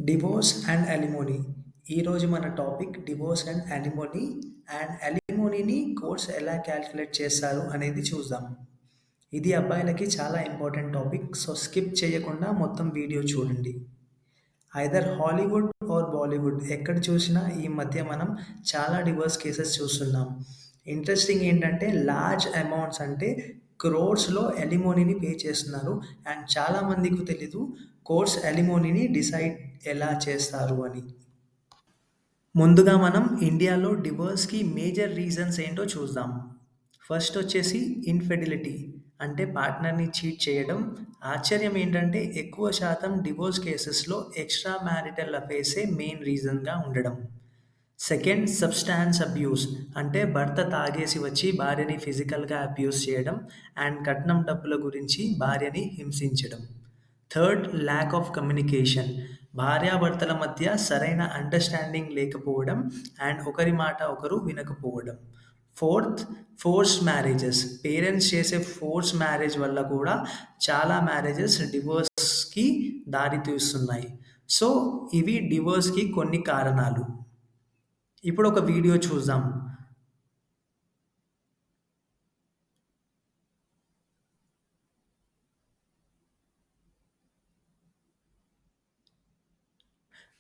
Divorce and alimony. ఈరోజు మన topic divorce and alimony. And అలిమోనీని కోర్ట్స్ ఎలా క్యాలిక్యులేట్ చేస్తారు అనేది చూద్దాం. ఇది అబ్బాయిలకి చాలా ఇంపార్టెంట్ టాపిక్. సో స్కిప్ చేయకుండా మొత్తం వీడియో చూడండి. ఐదర్ హాలీవుడ్ ఆర్ బాలీవుడ్ ఎక్కడ చూసినా ఈ మధ్య మనం చాలా డివోర్స్ కేసెస్ చూస్తున్నాం. ఇంట్రెస్టింగ్ ఏంటంటే లార్జ్ అమౌంట్స్ అంటే క్రోర్స్‌లో అలిమోనీని పే చేస్తున్నారు. అండ్ చాలా మందికి తెలీదు కోర్ట్స్ అలిమోనీని డిసైడ్ ఎలా చేస్తారు అని. ముందుగా మనం ఇండియాలో డివోర్స్‌కి మేజర్ రీజన్స్ ఏంటో చూద్దాం. ఫస్ట్ వచ్చేసి ఇన్‌ఫిడిలిటీ అంటే పార్ట్నర్‌ని చీట్ చేయడం. ఆశ్చర్యం ఏంటంటే ఎక్కువ శాతం డివోర్స్ కేసెస్‌లో ఎక్స్‌ట్రా మ్యారిటల్ అఫైర్సే మెయిన్ రీజన్‌గా ఉండడం. సెకండ్ సబ్‌స్టాన్స్ అబ్యూస్ అంటే భర్త తాగేసి వచ్చి భార్యని ఫిజికల్‌గా అబ్యూస్ చేయడం అండ్ కట్నం డబ్బుల గురించి భార్యని హింసించడం. థర్డ్ ల్యాక్ ఆఫ్ కమ్యూనికేషన్ భార్యాభర్తల మధ్య సరైన అండర్‌స్టాండింగ్ లేకపోవడం అండ్ ఒకరి మాట ఒకరు వినకపోవడం. ఫోర్త్ ఫోర్స్డ్ మ్యారేజెస్ పేరెంట్స్ చేసే ఫోర్స్ మ్యారేజ్ వల్ల కూడా చాలా మ్యారేజెస్ డివోర్స్‌కి దారి తీస్తున్నాయి. సో, ఇవి డివోర్స్‌కి కొన్ని కారణాలు. ఇప్పుడు ఒక వీడియో చూద్దాం.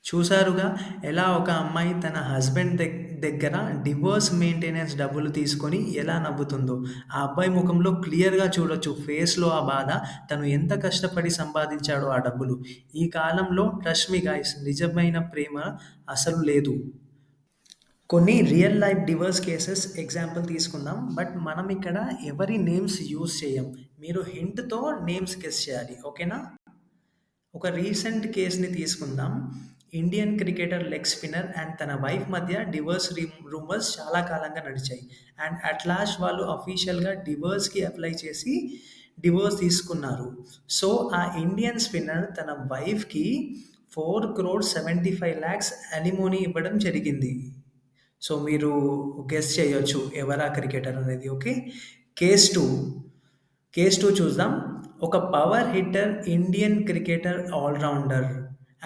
చూసారుగా ఎలా ఒక అమ్మాయి తన హస్బెండ్ దగ్గర డివోర్స్ మెయింటెనెన్స్ డబ్బులు తీసుకొని ఎలా నవ్వుతుందో. ఆ అబ్బాయి ముఖంలో క్లియర్‌గా చూడొచ్చు ఫేస్‌లో ఆ బాధ. తను ఎంత కష్టపడి సంపాదించాడో ఆ డబ్బులు. ఈ కాలంలో ట్రస్ట్ మీ గైస్ నిజమైన ప్రేమ అసలు లేదు. కొన్ని real life divorce cases example తీసుకుందాం. బట్ మనం ఇక్కడ ఎవరి నేమ్స్ యూజ్ చేయం. మీరు హింట్‌తో నేమ్స్ గెస్ చేయాలి. ఓకేనా? ఒక రీసెంట్ కేస్‌ని తీసుకుందాం. Indian cricketer leg spinner and తన వైఫ్ మధ్య డివోర్స్ రూమర్స్ చాలా కాలంగా నడిచాయి. అండ్ అట్ లాస్ట్ వాళ్ళు అఫీషియల్‌గా డివోర్స్‌కి అప్లై చేసి డివోర్స్ తీసుకున్నారు. సో, ఆ ఇండియన్ స్పిన్నర్ తన వైఫ్‌కి 4,75,00,000 అలిమోనీ ఇవ్వడం జరిగింది. సో, మీరు గెస్ చేయొచ్చు ఎవరా క్రికెటర్ అనేది. ఓకే. కేస్ 2 కేస్ 2 చూద్దాం. ఒక power hitter Indian cricketer all rounder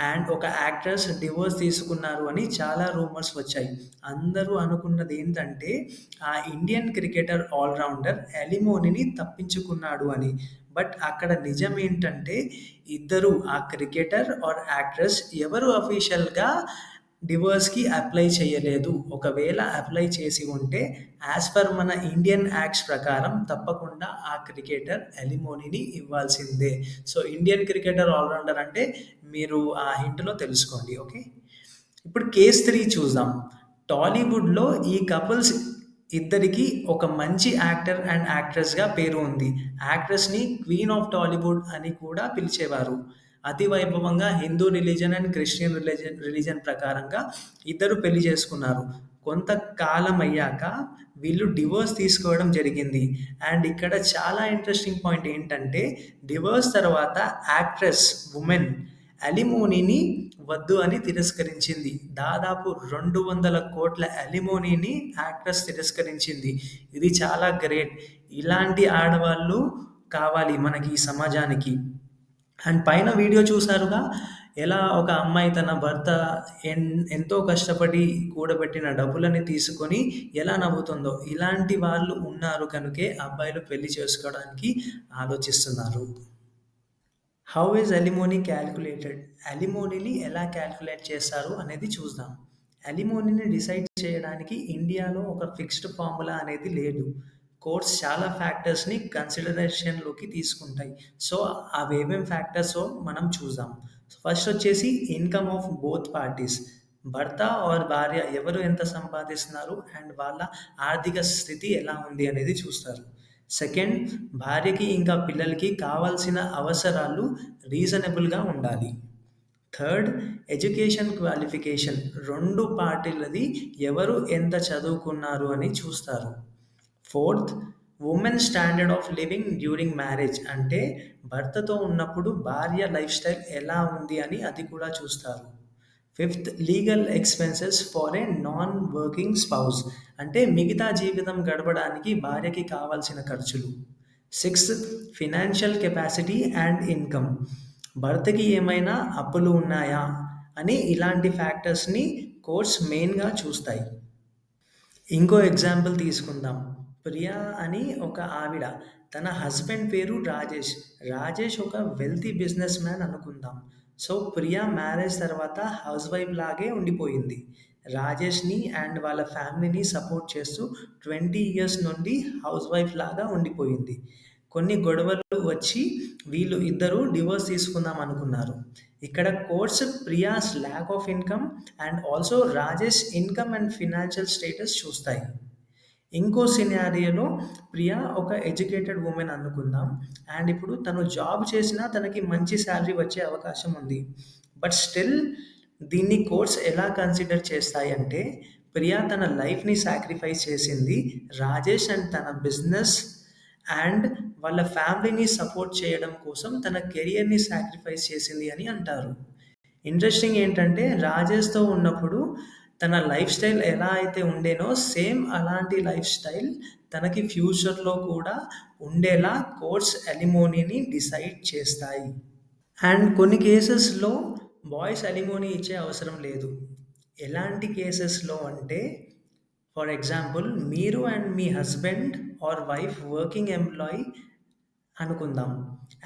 and ఒక యాక్ట్రెస్ డివోర్స్ తీసుకున్నారు అని చాలా రూమర్స్ వచ్చాయి. అందరూ అనుకున్నదేంటంటే ఆ ఇండియన్ క్రికెటర్ ఆల్ రౌండర్ అలిమోనీని తప్పించుకున్నాడు అని. బట్ అక్కడ నిజం ఏంటంటే ఇద్దరు ఆ క్రికెటర్ ఆర్ యాక్ట్రెస్ ఎవరు అఫీషియల్‌గా డివోర్స్‌కి అప్లై చేయలేదు. ఒకవేళ అప్లై చేసి ఉంటే యాస్ పర్ మన ఇండియన్ యాక్ట్స్ ప్రకారం తప్పకుండా ఆ క్రికెటర్ అలిమోనీని ఇవ్వాల్సిందే. So, Indian cricketer all rounder అంటే మీరు ఆ హింట్‌లో తెలుసుకోండి. ఓకే. ఇప్పుడు కేస్ 3 చూద్దాం. టాలీవుడ్‌లో ఈ కపుల్స్ ఇద్దరికీ ఒక మంచి యాక్టర్ అండ్ యాక్ట్రెస్‌గా పేరు ఉంది. యాక్ట్రెస్‌ని క్వీన్ ఆఫ్ టాలీవుడ్ అని కూడా పిలిచేవారు. అతి వైభవంగా Hindu religion and Christian religion ప్రకారంగా ఇద్దరు పెళ్లి చేసుకున్నారు. కొంతకాలం అయ్యాక వీళ్ళు డివోర్స్ తీసుకోవడం జరిగింది. అండ్ ఇక్కడ చాలా ఇంట్రెస్టింగ్ పాయింట్ ఏంటంటే డివోర్స్ తర్వాత యాక్ట్రెస్ వుమెన్ అలిమోనీని వద్దు అని తిరస్కరించింది. దాదాపు 200,00,00,000 అలిమోనీని యాక్ట్రెస్ తిరస్కరించింది. ఇది చాలా గ్రేట్. ఇలాంటి ఆడవాళ్ళు కావాలి మనకి ఈ సమాజానికి. అండ్ పైన వీడియో చూసారుగా ఎలా ఒక అమ్మాయి తన భర్త ఎంతో కష్టపడి కూడబెట్టిన డబ్బులని తీసుకొని ఎలా నవ్వుతుందో. ఇలాంటి వాళ్ళు ఉన్నారు కనుకే అబ్బాయిలు పెళ్లి చేసుకోవడానికి ఆలోచిస్తున్నారు. How is alimony calculated? అలిమోనీని ఎలా క్యాలిక్యులేట్ చేస్తారు అనేది చూద్దాం. అలిమోనీని డిసైడ్ చేయడానికి ఇండియాలో ఒక ఫిక్స్డ్ ఫార్ములా అనేది లేదు. కోర్ట్స్ చాలా ఫ్యాక్టర్స్‌ని కన్సిడరేషన్‌లోకి తీసుకుంటాయి. సో, అవేమేం ఫ్యాక్టర్సో మనం చూద్దాం. ఫస్ట్ వచ్చేసి ఇన్‌కమ్ ఆఫ్ బోత్ పార్టీస్. భర్త ఆర్ భార్య ఎవరు ఎంత సంపాదిస్తున్నారు అండ్ వాళ్ళ ఆర్థిక స్థితి ఎలా ఉంది అనేది చూస్తారు. సెకండ్, భార్యకి ఇంకా పిల్లలకి కావాల్సిన అవసరాలు రీజనబుల్‌గా ఉండాలి. థర్డ్, ఎడ్యుకేషన్ క్వాలిఫికేషన్ 2 పార్టీలది ఎవరు ఎంత చదువుకున్నారు అని చూస్తారు. Fourth, women standard of living during marriage అంటే భర్తతో ఉన్నప్పుడు భార్య లైఫ్ స్టైల్ ఎలా ఉంది అని అది కూడా చూస్తారు. Fifth, legal expenses for a non working spouse అంటే మిగతా జీవితం గడపడానికి భార్యకి కావాల్సిన ఖర్చులు. Sixth, financial capacity and income భర్తకి ఏమైనా అప్పులు ఉన్నాయా? అని ఇలాంటి ఫ్యాక్టర్స్‌ని కోర్ట్స్ మెయిన్‌గా చూస్తాయి. ఇంకో ఎగ్జాంపుల్ తీసుకుందాం. ప్రియా అని ఒక ఆవిడ. తన హస్బెండ్ పేరు రాజేష్. రాజేష్ ఒక వెల్తీ బిజినెస్ మ్యాన్ అనుకుందాం. సో, ప్రియా మ్యారేజ్ తర్వాత హౌస్ వైఫ్ లాగే ఉండిపోయింది. రాజేష్‌ని అండ్ వాళ్ళ ఫ్యామిలీని సపోర్ట్ చేస్తూ 20 ఇయర్స్ నుండి హౌస్ వైఫ్ లాగా ఉండిపోయింది. కొన్ని గొడవలు వచ్చి వీళ్ళు ఇద్దరూ డివోర్స్ తీసుకుందాం అనుకున్నారు. ఇక్కడ courts Priya's lack of income and also Rajesh income and financial status చూస్తాయి. ఇంకో సినారియోలో ప్రియా ఒక ఎడ్యుకేటెడ్ వుమెన్ అనుకుందాం. అండ్ ఇప్పుడు తను జాబ్ చేసినా తనకి మంచి సాలరీ వచ్చే అవకాశం ఉంది. బట్ స్టిల్ దీన్ని కోర్ట్స్ ఎలా కన్సిడర్ చేస్తాయంటే, ప్రియా తన లైఫ్‌ని సాక్రిఫైస్ చేసింది. రాజేష్ అండ్ తన బిజినెస్ అండ్ వాళ్ళ ఫ్యామిలీని సపోర్ట్ చేయడం కోసం తన కెరియర్‌ని సాక్రిఫైస్ చేసింది అని అంటారు. ఇంట్రెస్టింగ్ ఏంటంటే రాజేష్‌తో ఉన్నప్పుడు తన లైఫ్ స్టైల్ ఎలా అయితే ఉండేనో సేమ్ అలాంటి లైఫ్ స్టైల్ తనకి ఫ్యూచర్‌లో కూడా ఉండేలా కోర్ట్స్ అలిమోనీని డిసైడ్ చేస్తాయి. అండ్ కొన్ని కేసెస్‌లో బాయ్స్ అలిమోనీ ఇచ్చే అవసరం లేదు. ఎలాంటి కేసెస్‌లో అంటే ఫర్ ఎగ్జాంపుల్ మీరు and me husband or wife working employee అనుకుందాం.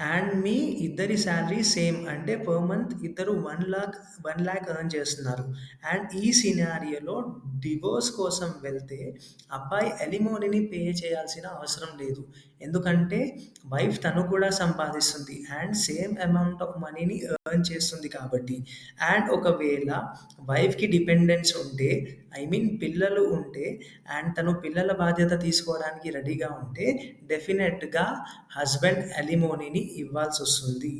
అండ్ మీ ఇద్దరి సాలరీ సేమ్ అంటే పర్ మంత్ ఇద్దరు 1,00,000 ఎర్న్ చేస్తున్నారు. అండ్ ఈ సినారియోలో డివోర్స్ కోసం వెళ్తే అబ్బాయి అలిమోనీని పే చేయాల్సిన అవసరం లేదు. ఎందుకంటే వైఫ్ తను కూడా సంపాదిస్తుంది అండ్ సేమ్ అమౌంట్ ఆఫ్ మనీని ఎర్న్ చేస్తుంది కాబట్టి. అండ్ ఒకవేళ వైఫ్‌కి డిపెండెన్స్ ఉంటే ఐ మీన్ పిల్లలు ఉంటే అండ్ తను పిల్లల బాధ్యత తీసుకోవడానికి రెడీగా ఉంటే డెఫినెట్‌గా హస్బెండ్ అలిమోనీని ఇవ్వాల్సొస్తుంది.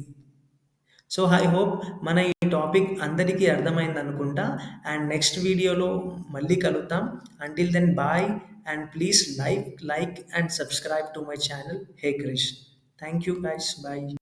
సో, ఐ హోప్ మన ఈ టాపిక్ అందరికీ అర్థమైందనుకుంటా. అండ్ నెక్స్ట్ వీడియోలో మళ్ళీ కలుద్దాం. Until then bye and please like and subscribe to my channel hey Krish. Thank you guys. By.